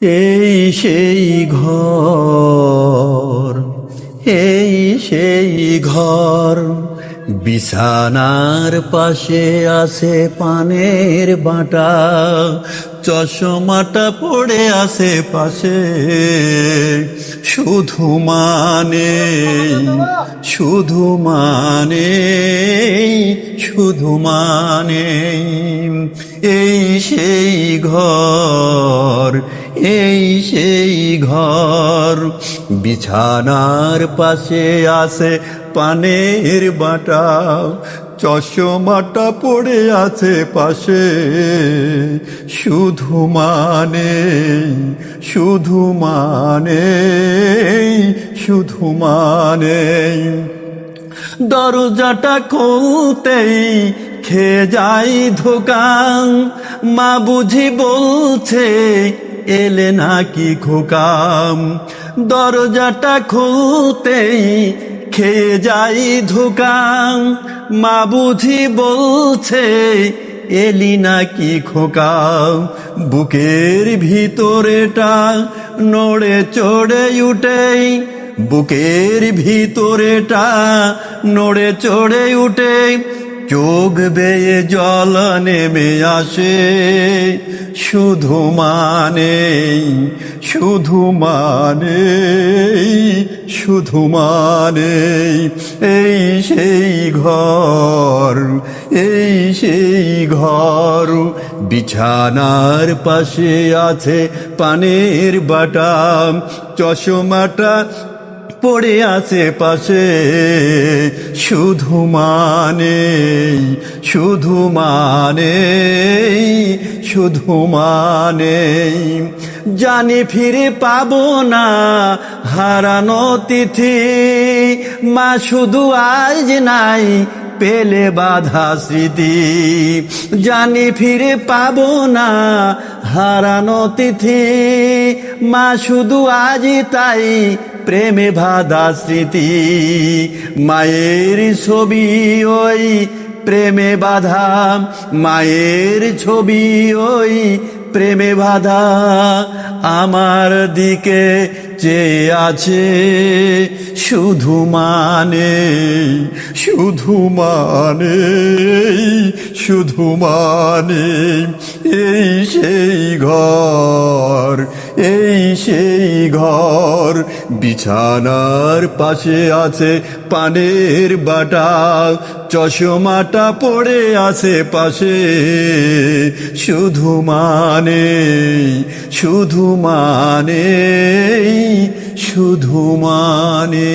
এই সেই ঘর, এই সেই ঘর, বিছানার পাশে আছে পানের বাটা, চশমাটা পড়ে আছে পাশে, শুধু মানে, শুধু মানে, শুধু মানে, এই সেই ঘর, এই সেই ঘর, বিছানার পাশে আছে পানের বাটা, চশমাটা পড়ে আছে পাশে, শুধু মানে, শুধু মানে, শুধু মানে, দরজাটা খুলতেই খেয়ে যাই ধোকা, মা বুঝি বলছে এলে নাকি খোকাম, দরজাটা খুলতেই খেয়ে যাই ধোকা, মা বুঝি বলছে এলি নাকি খোকা, বুকের ভিতরেটা নড়ে চড়ে উঠে, বুকের ভিতরেটা নড়ে চড়ে উঠে, চোখ বেয়ে জল নেমে আসে, শুধু মানে, শুধু মানে, শুধু মানে, এই সেই ঘর, এই সেই ঘর, বিছানার পাশে আছে পানের বাটা, চশমাটা পড়ে আছে পাশে, শুধু মানে, শুধু মানে, শুধু মানে, জানি ফিরে পাবো না হারানো তিথি, মা শুধু আজ নাই পেলে বাধা স্মৃতি, জানি ফিরে পাবো না হারানো তিথি, মা শুধু আজ তাই প্রেমে বাধা স্মৃতি, মায়ের ছবি ওই প্রেমে বাধা, মায়ের ছবি ওই প্রেমে বাধা, আমার দিকে চেয়ে আছে, শুধু মানে, শুধু মানে, শুধু মানে, এই সেই ঘর, এই সেই ঘর, বিছানার পাশে আছে পানের বাটা, চশমাটা পড়ে আছে পাশে, শুধু মানে, শুধু মানে, শুধু মানে।